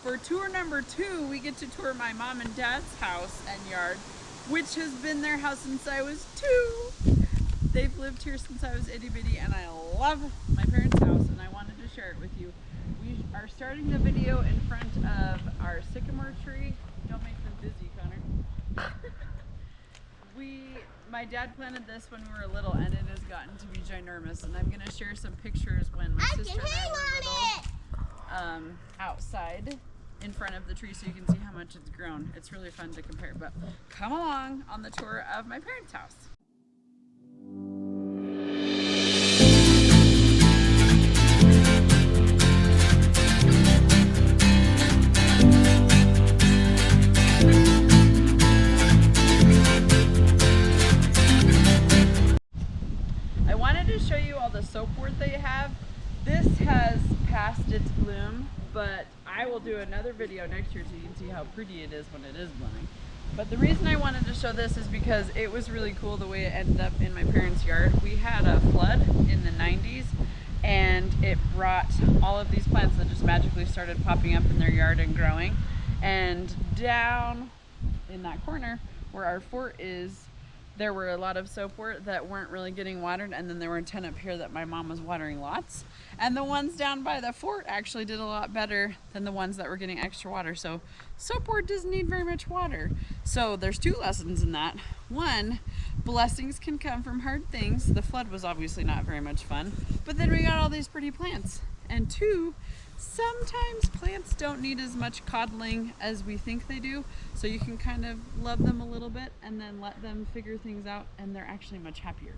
for tour number 2, we get to tour my mom and dad's house and yard, which has been their house since I was 2. They've lived here since I was itty bitty, and I love my parents' house, and I wanted to share it with you. We are starting the video in front of our sycamore tree. Don't make them dizzy, Connor. My dad planted this when we were little, and it has gotten to be ginormous, and I'm going to share some pictures when my sister and I were little outside in front of the tree so you can see how much it's grown. It's really fun to compare, but come along on the tour of my parents' house. Show you all the soapwort they have. This has passed its bloom, but I will do another video next year so you can see how pretty it is when it is blooming. But the reason I wanted to show this is because it was really cool the way it ended up in my parents' yard. We had a flood in the 90s, and it brought all of these plants that just magically started popping up in their yard and growing. And down in that corner where our fort is, there were a lot of soapwort that weren't really getting watered, and then there were 10 up here that my mom was watering lots. And the ones down by the fort actually did a lot better than the ones that were getting extra water. So soapwort doesn't need very much water. So there's 2 lessons in that. 1, blessings can come from hard things. The flood was obviously not very much fun, but then we got all these pretty plants. And 2, sometimes plants don't need as much coddling as we think they do, so you can kind of love them a little bit and then let them figure things out, and they're actually much happier,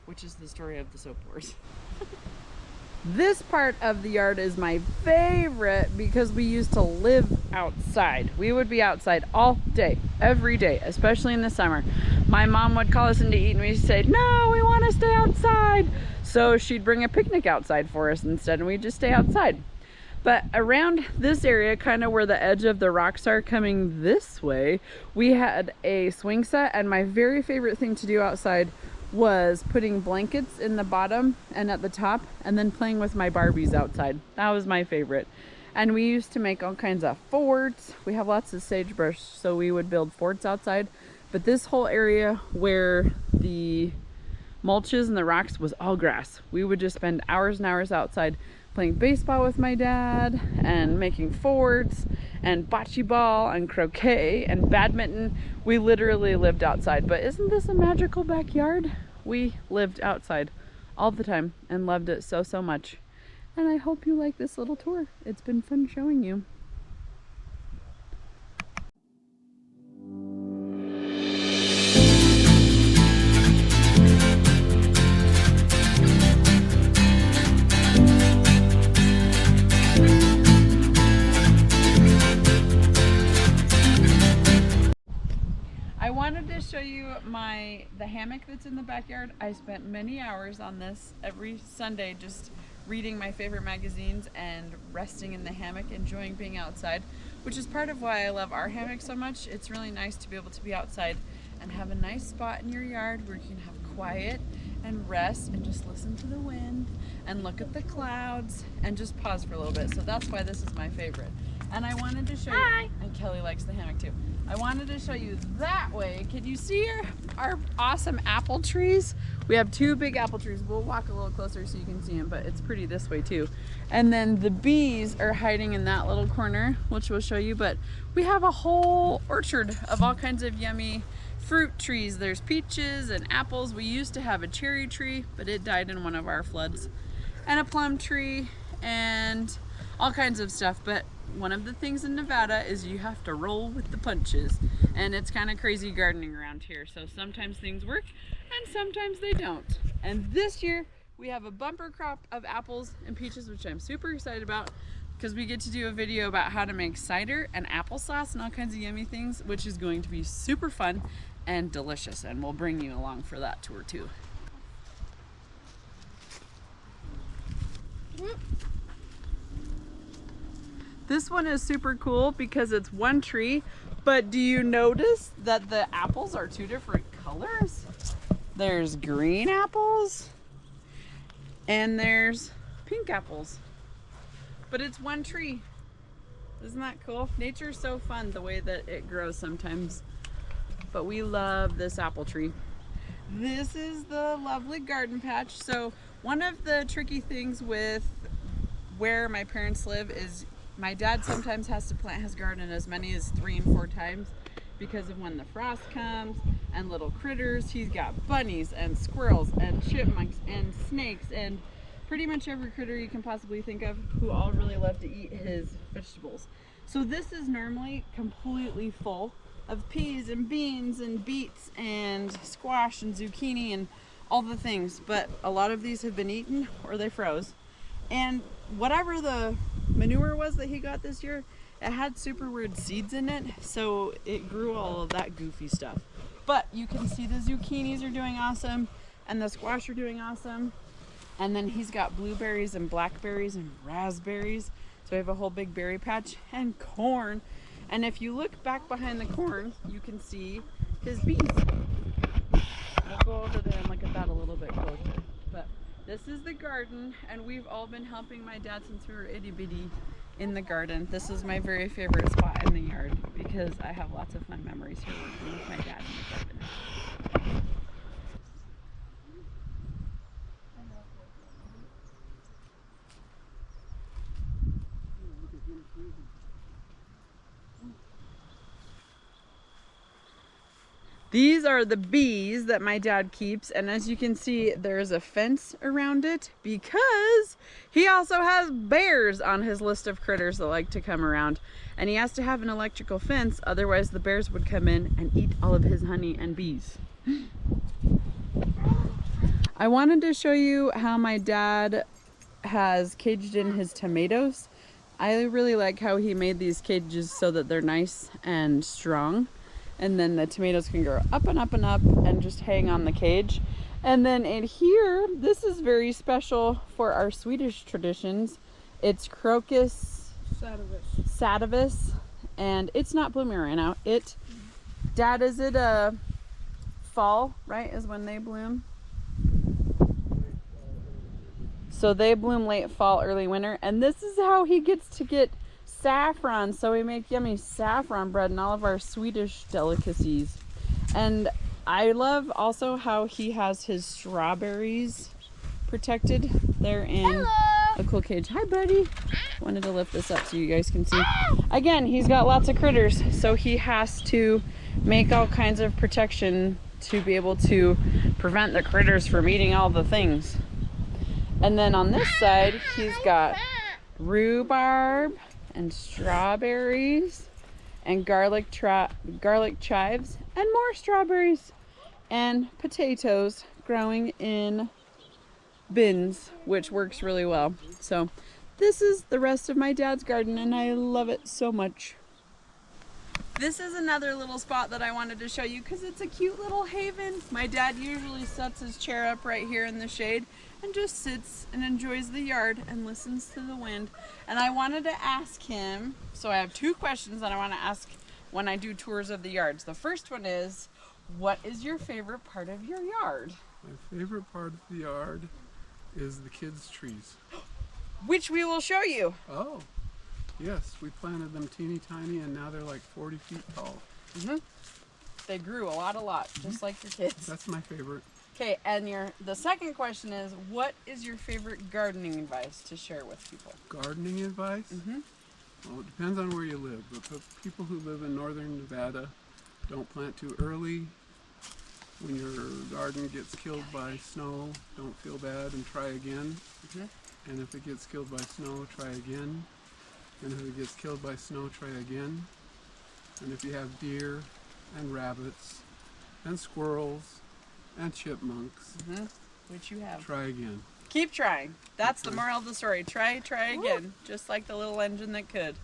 which is the story of the soap wars. This part of the yard is my favorite because we used to live outside. We would be outside all day, every day, especially in the summer. My mom would call us in to eat and we'd say, no, we want to stay outside. So she'd bring a picnic outside for us instead, and we'd just stay outside. But around this area, kind of where the edge of the rocks are coming this way, we had a swing set, and my very favorite thing to do outside was putting blankets in the bottom and at the top, and then playing with my Barbies outside. That was my favorite. And we used to make all kinds of forts. We have lots of sagebrush, so we would build forts outside. But this whole area where the mulches and the rocks was all grass. We would just spend hours and hours outside playing baseball with my dad and making forts and bocce ball and croquet and badminton. We literally lived outside. But isn't this a magical backyard? We lived outside all the time and loved it so, so much. And I hope you like this little tour. It's been fun showing you. I wanted to show you the hammock that's in the backyard. I spent many hours on this every Sunday, just reading my favorite magazines and resting in the hammock, enjoying being outside, which is part of why I love our hammock so much. It's really nice to be able to be outside and have a nice spot in your yard where you can have quiet and rest and just listen to the wind and look at the clouds and just pause for a little bit. So that's why this is my favorite. And I wanted to show you, and Kelly likes the hammock too. I wanted to show you that way. Can you see our awesome apple trees? We have 2 big apple trees. We'll walk a little closer so you can see them, but it's pretty this way too. And then the bees are hiding in that little corner, which we'll show you, but we have a whole orchard of all kinds of yummy fruit trees. There's peaches and apples. We used to have a cherry tree, but it died in one of our floods. And a plum tree and all kinds of stuff. But one of the things in Nevada is you have to roll with the punches, and it's kind of crazy gardening around here. So sometimes things work and sometimes they don't. And this year we have a bumper crop of apples and peaches, which I'm super excited about because we get to do a video about how to make cider and applesauce and all kinds of yummy things, which is going to be super fun and delicious, and we'll bring you along for that tour too. This one is super cool because it's one tree, but do you notice that the apples are 2 different colors? There's green apples and there's pink apples, but it's one tree. Isn't that cool? Nature's so fun the way that it grows sometimes. But we love this apple tree. This is the lovely garden patch. So one of the tricky things with where my parents live is my dad sometimes has to plant his garden as many as 3 and 4 times because of when the frost comes and little critters. He's got bunnies and squirrels and chipmunks and snakes and pretty much every critter you can possibly think of who all really love to eat his vegetables. So this is normally completely full of peas and beans and beets and squash and zucchini and all the things, but a lot of these have been eaten or they froze. And whatever the manure was that he got this year, it had super weird seeds in it, so it grew all of that goofy stuff. But you can see the zucchinis are doing awesome and the squash are doing awesome. And then he's got blueberries and blackberries and raspberries. So we have a whole big berry patch and corn. And if you look back behind the corn, you can see his beans. We'll go over there and look at that a little bit closer. But this is the garden, and we've all been helping my dad since we were itty bitty in the garden. This is my very favorite spot in the yard because I have lots of fun memories here working with my dad in the garden. These are the bees that my dad keeps, and as you can see, there's a fence around it because he also has bears on his list of critters that like to come around, and he has to have an electrical fence, otherwise the bears would come in and eat all of his honey and bees. I wanted to show you how my dad has caged in his tomatoes. I really like how he made these cages so that they're nice and strong. And then the tomatoes can grow up and up and up and just hang on the cage. And then in here, this is very special for our Swedish traditions. It's crocus sativus, and it's not blooming right now. Dad, is it a fall, right, is when they bloom? So they bloom late fall, early winter. And this is how he gets to get saffron, so we make yummy saffron bread and all of our Swedish delicacies. And I love also how he has his strawberries protected. They're in a cool cage. Hi, buddy. Wanted to lift this up so you guys can see. Again, he's got lots of critters, so he has to make all kinds of protection to be able to prevent the critters from eating all the things. And then on this side, he's got rhubarb and strawberries and garlic chives and more strawberries and potatoes growing in bins, which works really well. So this is the rest of my dad's garden, and I love it so much. This is another little spot that I wanted to show you because it's a cute little haven. My dad usually sets his chair up right here in the shade and just sits and enjoys the yard and listens to the wind. And I wanted to ask him, so I have 2 questions that I want to ask when I do tours of the yards. The first one is, what is your favorite part of your yard? My favorite part of the yard is the kids' trees. Which we will show you. Oh, yes, we planted them teeny tiny and now they're like 40 feet tall. They grew a lot, just like your kids. That's my favorite. Okay, and the second question is, what is your favorite gardening advice to share with people? Gardening advice? Well, it depends on where you live, but for people who live in northern Nevada, don't plant too early. When your garden gets killed by snow, don't feel bad and try again. And if it gets killed by snow, try again. And if it gets killed by snow, try again. And if you have deer and rabbits and squirrels and chipmunks, which you have, try again. Keep trying. That's the moral of the story. Try again, just like the little engine that could.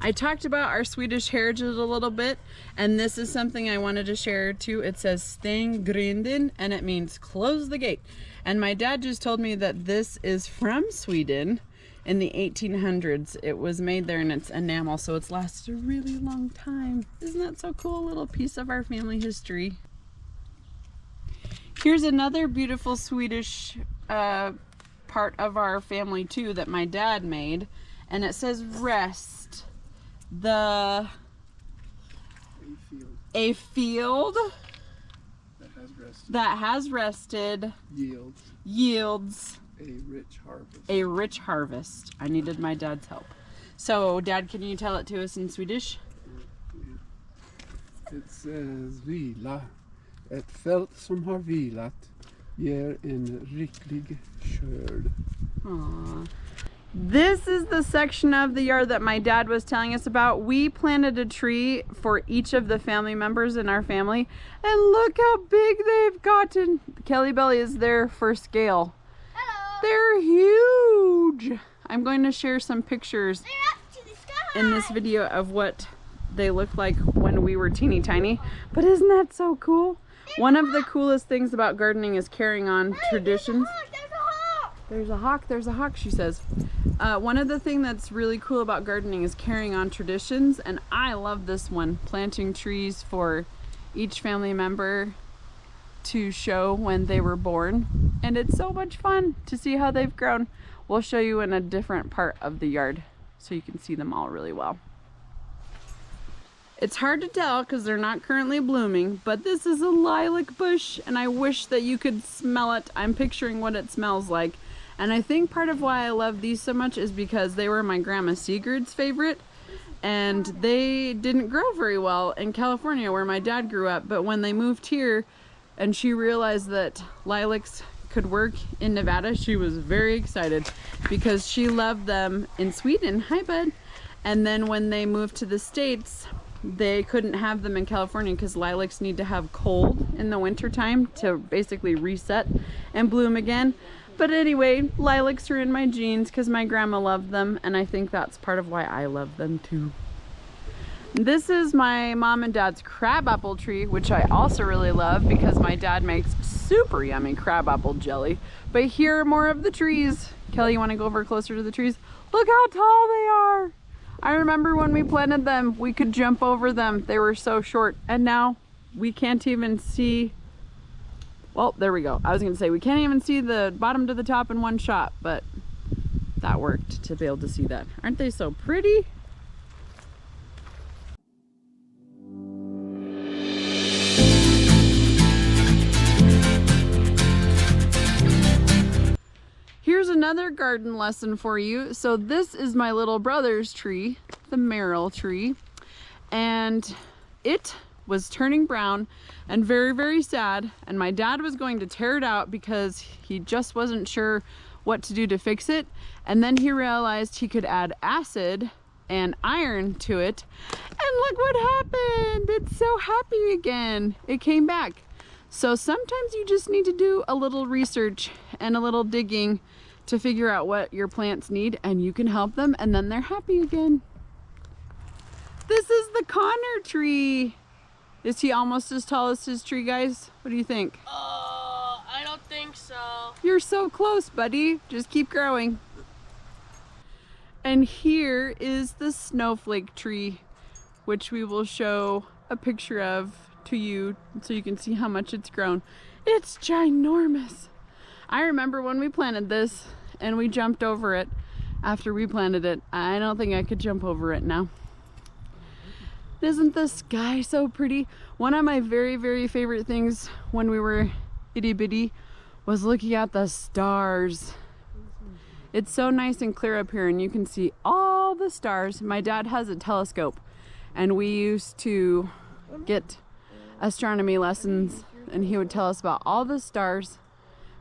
I talked about our Swedish heritage a little bit, and this is something I wanted to share too. It says stäng grinden, and it means close the gate. And my dad just told me that this is from Sweden in the 1800s. It was made there, and it's enamel, so it's lasted a really long time. Isn't that so cool? A little piece of our family history. Here's another beautiful Swedish part of our family too that my dad made, and it says rest. A field that has rested yields a rich harvest. I needed my dad's help. So, Dad, can you tell it to us in Swedish? It says Vila. Ett fält som har vilat ger en riklig skörd. Aww. This is the section of the yard that my dad was telling us about. We planted a tree for each of the family members in our family, and look how big they've gotten. Kelly Belly is there for scale. Hello. They're huge. I'm going to share some pictures They're up to the sky. in this video of what they looked like when we were teeny tiny. But isn't that so cool? One of the coolest things about gardening is carrying on traditions. There's a hawk, she says. One of the things that's really cool about gardening is carrying on traditions, and I love this one, planting trees for each family member to show when they were born. And it's so much fun to see how they've grown. We'll show you in a different part of the yard so you can see them all really well. It's hard to tell because they're not currently blooming, but this is a lilac bush, and I wish that you could smell it. I'm picturing what it smells like. And I think part of why I love these so much is because they were my grandma Sigurd's favorite, and they didn't grow very well in California where my dad grew up. But when they moved here and she realized that lilacs could work in Nevada, she was very excited because she loved them in Sweden. Hi, bud. And then when they moved to the States, they couldn't have them in California because lilacs need to have cold in the winter time to basically reset and bloom again. But anyway, lilacs are in my genes because my grandma loved them, and I think that's part of why I love them too. This is my mom and dad's crabapple tree, which I also really love because my dad makes super yummy crabapple jelly. But here are more of the trees. Kelly, you want to go over closer to the trees? Look how tall they are. I remember when we planted them, we could jump over them. They were so short, and now we can't even see. Well, there we go. I was going to say we can't even see the bottom to the top in one shot, but that worked to be able to see that. Aren't they so pretty? Here's another garden lesson for you. So this is my little brother's tree, the Merrill tree, and it was turning brown and very, very sad, and my dad was going to tear it out because he just wasn't sure what to do to fix it. And then he realized he could add acid and iron to it, and look what happened. It's so happy again. It came back. So sometimes you just need to do a little research and a little digging to figure out what your plants need, and you can help them, and then they're happy again. This is the Connor tree. Is he almost as tall as his tree, guys? What do you think? I don't think so. You're so close, buddy. Just keep growing. And here is the snowflake tree, which we will show a picture of to you so you can see how much it's grown. It's ginormous. I remember when we planted this and we jumped over it after we planted it. I don't think I could jump over it now. Isn't the sky so pretty? One of my very, very favorite things when we were itty bitty was looking at the stars. It's so nice and clear up here, and you can see all the stars. My dad has a telescope, and we used to get astronomy lessons, and he would tell us about all the stars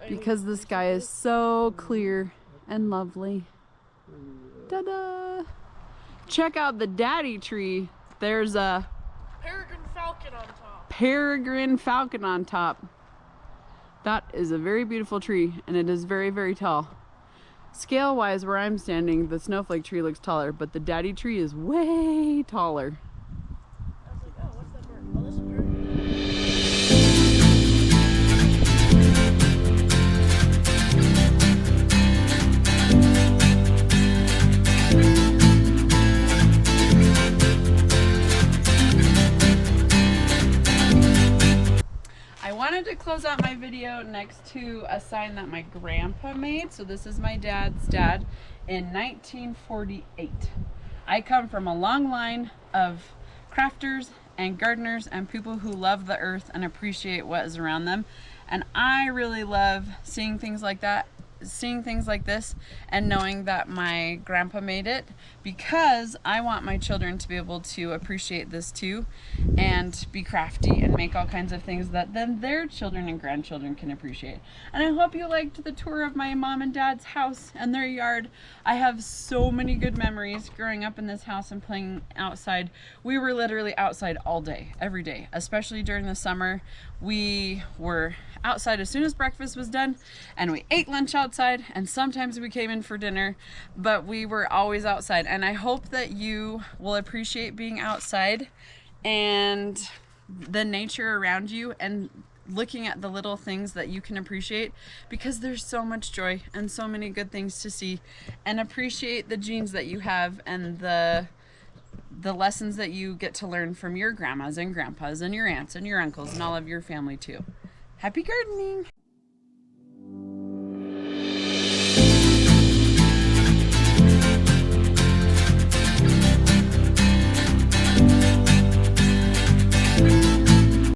because the sky is so clear and lovely. Ta-da! Check out the daddy tree. There's a Peregrine falcon on top. Peregrine falcon on top. That is a very beautiful tree, and it is very, very tall. Scale wise, where I'm standing, the snowflake tree looks taller, but the daddy tree is way taller. I was like, oh, what's that bird? Oh, this is a bird. I wanted to close out my video next to a sign that my grandpa made. So this is my dad's dad, in 1948. I come from a long line of crafters and gardeners and people who love the earth and appreciate what is around them. And I really love seeing things like that, seeing things like this, and knowing that my grandpa made it, because I want my children to be able to appreciate this too and be crafty and make all kinds of things that then their children and grandchildren can appreciate. And I hope you liked the tour of my mom and dad's house and their yard. I have so many good memories growing up in this house and playing outside. We were literally outside all day, every day, especially during the summer. We were outside as soon as breakfast was done, and we ate lunch outside, and sometimes we came in for dinner, but we were always outside. And I hope that you will appreciate being outside and the nature around you and looking at the little things that you can appreciate, because there's so much joy and so many good things to see, and appreciate the genes that you have and the lessons that you get to learn from your grandmas and grandpas and your aunts and your uncles and all of your family too. Happy gardening!